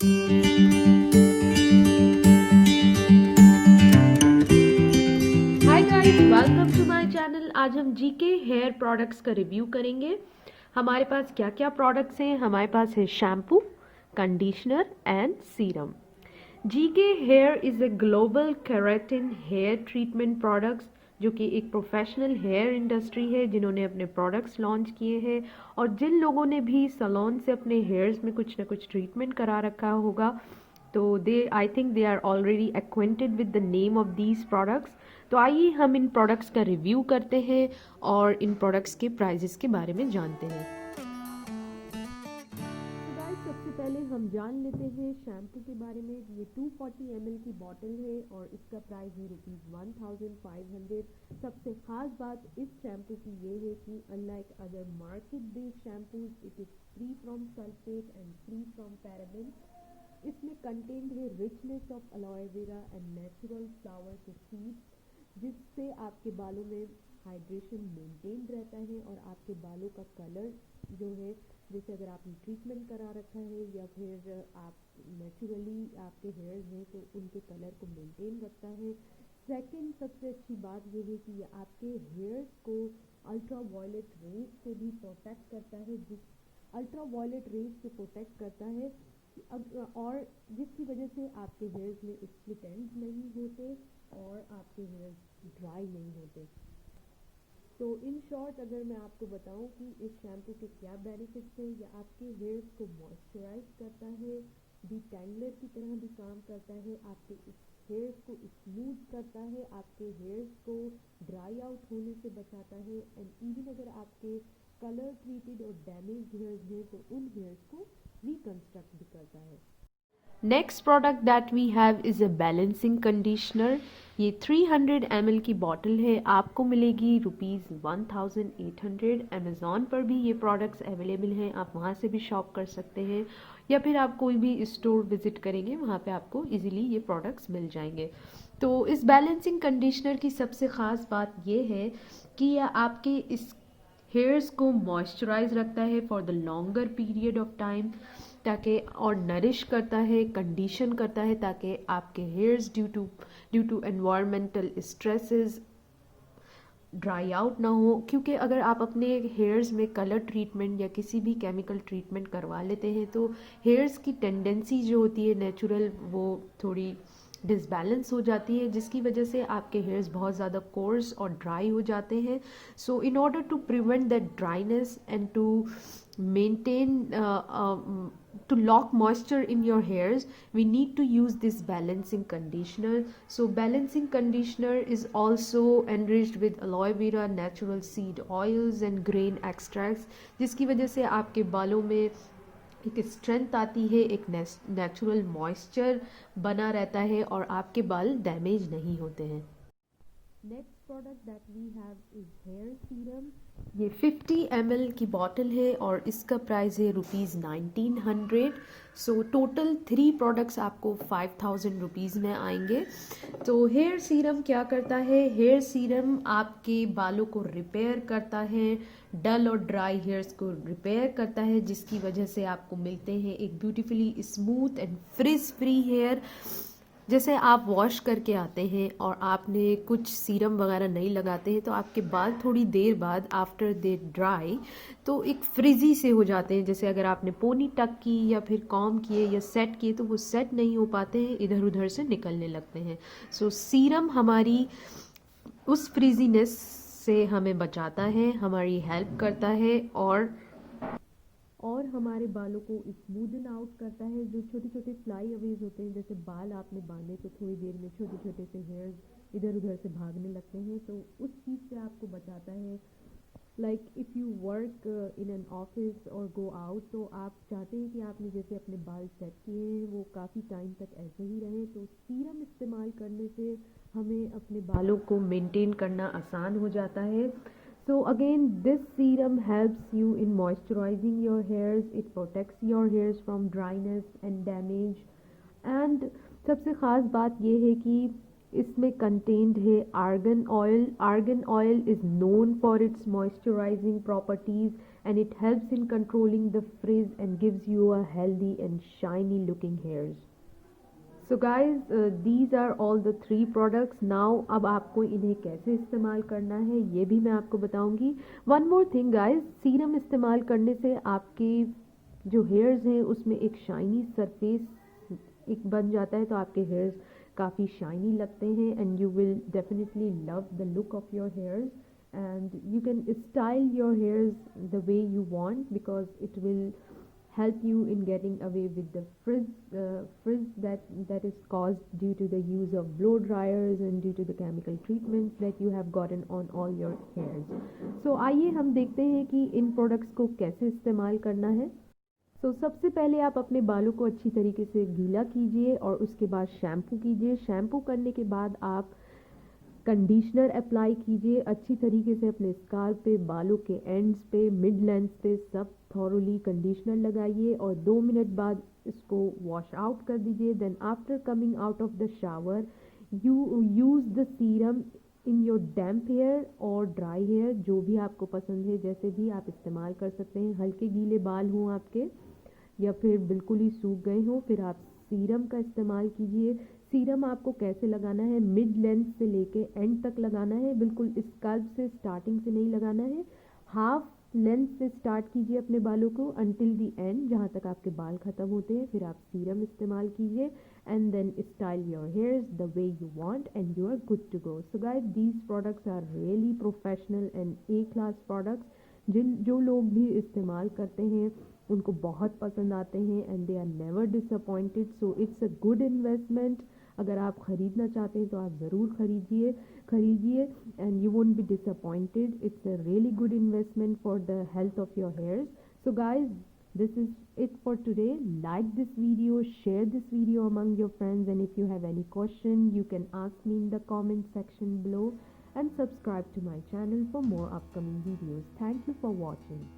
Hi guys, welcome to my channel. आज हम GK hair products का रिव्यू करेंगे। हमारे पास क्या क्या प्रोडक्ट्स हैं? हमारे पास है shampoo, conditioner and serum. GK hair is a global keratin hair treatment products, जो कि एक प्रोफेशनल हेयर इंडस्ट्री है जिन्होंने अपने प्रोडक्ट्स लॉन्च किए हैं। और जिन लोगों ने भी सलोन से अपने हेयर्स में कुछ ना कुछ ट्रीटमेंट करा रखा होगा, तो they I think they are already acquainted with the name of these products. तो आइए हम इन प्रोडक्ट्स का रिव्यू करते हैं और इन प्रोडक्ट्स के प्राइजेस के बारे में जानते हैं। तो गाइस, सबसे पहले हम जान लेते हैं शैम्पू के बारे में। ये 240 ml की बॉटल है और इसका प्राइस है ₹1500। सबसे खास बात इस शैम्पू की ये है कि unlike other market based shampoos, it is free from sulphate and free from paraben. इसमें कंटेंट है richness of aloe vera and natural flower के सीड्स, जिससे आपके बालों में हाइड्रेशन मेंटेन रहता है और आपके बालों का कलर जो है, जैसे अगर आपने ट्रीटमेंट करा रखा है या फिर आप नेचुरली आपके हेयर्स हैं तो उनके कलर को मेंटेन रखता है। सेकंड सबसे अच्छी बात ये है कि ये आपके हेयर्स को अल्ट्रा वायलेट रेज से भी प्रोटेक्ट करता है, अल्ट्रा वायलेट रेज से प्रोटेक्ट करता है और जिसकी वजह से आपके हेयर्स में स्प्लिट एंड्स नहीं होते और आपके हेयर्स ड्राई नहीं होते। तो इन शॉर्ट अगर मैं आपको बताऊं कि इस शैम्पू के क्या बेनिफिट्स हैं, या आपके हेयर्स को मॉइस्चराइज करता है, डिटैंगलर की तरह भी काम करता है, आपके हेयर्स को स्मूथ करता है, आपके हेयर्स को ड्राई आउट होने से बचाता है, एंड इवन अगर आपके कलर ट्रीटेड और डैमेज हेयर्स हैं तो उन हेयर्स को रिकंस्ट्रक्ट भी करता है। Next product that we have is a balancing conditioner. ये 300 ml की बॉटल है, आपको मिलेगी ₹1800। अमेज़ॉन पर भी ये प्रोडक्ट्स अवेलेबल हैं, आप वहाँ से भी शॉप कर सकते हैं, या फिर आप कोई भी स्टोर विजिट करेंगे वहाँ पे आपको इजीली ये प्रोडक्ट्स मिल जाएंगे। तो इस बैलेंसिंग कंडीशनर की सबसे ख़ास बात ये है कि यह आपके इस हेयर्स को मॉइस्चराइज रखता है for the longer period of time, ताकि और नरिश करता है, कंडीशन करता है, ताकि आपके hairs due to environmental stresses dry out ना हो। क्योंकि अगर आप अपने हेयर्स में कलर ट्रीटमेंट या किसी भी केमिकल ट्रीटमेंट करवा लेते हैं तो हेयर्स की टेंडेंसी जो होती है नेचुरल, वो थोड़ी डिसबैलेंस हो जाती है, जिसकी वजह से आपके हेयर्स बहुत ज़्यादा कोर्स और ड्राई हो जाते हैं। So in order to prevent that dryness and to maintain to lock moisture in your hairs, we need to use this balancing conditioner. So balancing conditioner is also enriched with aloe vera, natural seed oils and grain extracts, जिसकी वजह से आपके बालों में एक strength आती है, एक नेचुरल मॉइस्चर बना रहता है और आपके बाल डैमेज नहीं होते हैं। Next product that we have is hair serum. ये 50 ml की बॉटल है और इसका प्राइस है ₹1900। सो टोटल 3 प्रोडक्ट्स आपको 5000 रुपीज़ में आएंगे। तो हेयर सीरम क्या करता है? हेयर सीरम आपके बालों को रिपेयर करता है, डल और ड्राई हेयर्स को रिपेयर करता है, जिसकी वजह से आपको मिलते हैं एक beautifully smooth and frizz free hair. जैसे आप वॉश करके आते हैं और आपने कुछ सीरम वगैरह नहीं लगाते हैं तो आपके बाल थोड़ी देर बाद आफ्टर दे ड्राई तो एक फ्रिजी से हो जाते हैं। जैसे अगर आपने पोनी टक की या फिर कॉम किए या सेट किए तो वो सेट नहीं हो पाते हैं, इधर उधर से निकलने लगते हैं। सो सीरम हमारी उस फ्रीजीनेस से हमें बचाता है, हमारी हेल्प करता है और हमारे बालों को स्मूदन आउट करता है। जो छोटे छोटे फ्लाई अवेज होते हैं, जैसे बाल आपने बांधे तो थोड़ी देर में छोटे छोटे से हेयर्स इधर उधर से भागने लगते हैं, तो उस चीज़ से आपको बचाता है। Like if you work in an office और गो आउट, तो आप चाहते हैं कि आपने जैसे अपने बाल सेट किए हैं वो काफ़ी टाइम तक ऐसे ही रहें, तो सीरम इस्तेमाल करने से हमें अपने बालों को मेंटेन करना आसान हो जाता है। So again, this serum helps you in moisturizing your hairs. It protects your hairs from dryness and damage. And सबसे ख़ास बात ये है कि इसमें कंटेंट है argan oil. Argan oil is known for its moisturising properties and it helps in controlling the frizz and gives you a healthy and shiny looking hairs. So guys, these are all the 3 products. Now अब आपको इन्हें कैसे इस्तेमाल करना है ये भी मैं आपको बताऊंगी. One more thing guys, serum इस्तेमाल करने से आपके जो हेयर्स हैं उसमें एक शाइनी सरफेस एक बन जाता है, तो आपके हेयर्स काफ़ी शाइनी लगते हैं and you will definitely love the look of your hairs and you can style your hairs the way you want because it will help you in getting away with the frizz that is caused due to the use of blow dryers and due to the chemical treatments that you have gotten on all your hairs. So आइए हम देखते हैं कि इन products को कैसे इस्तेमाल करना है. सबसे पहले आप अपने बालों को अच्छी तरीके से गीला कीजिए और उसके बाद शैम्पू कीजिए. शैम्पू करने के बाद आप कंडीशनर अप्लाई कीजिए अच्छी तरीके से अपने स्काल्प पे, बालों के एंड्स पे, मिड लेंथ पे, सब थॉरोली कंडीशनर लगाइए और 2 मिनट बाद इसको वॉश आउट कर दीजिए. Then after coming out of the shower you use the serum in your damp hair और ड्राई हेयर, जो भी आपको पसंद है जैसे भी आप इस्तेमाल कर सकते हैं. हल्के गीले बाल हों आपके या फिर बिल्कुल ही सूख गए हों, फिर आप सीरम का इस्तेमाल कीजिए. सीरम आपको कैसे लगाना है, मिड लेंथ से लेके एंड तक लगाना है, बिल्कुल स्कल्प से स्टार्टिंग से नहीं लगाना है. हाफ लेंथ से स्टार्ट कीजिए अपने बालों को अंटिल दी एंड, जहाँ तक आपके बाल ख़त्म होते हैं, फिर आप सीरम इस्तेमाल कीजिए and then style your hairs the way you want and you are good to go. So guys, these products are really professional and a class products जो लोग भी इस्तेमाल करते हैं उनको बहुत पसंद आते हैं and they are never disappointed. So it's a good investment. अगर आप ख़रीदना चाहते हैं तो आप ज़रूर खरीदिए and you won't be disappointed. It's a really good investment for the health of your hairs. So guys, this is it for today. Like this video, share this video among your friends, and if you have any question you can ask me in the comment section below and subscribe to my channel for more upcoming videos. Thank you for watching.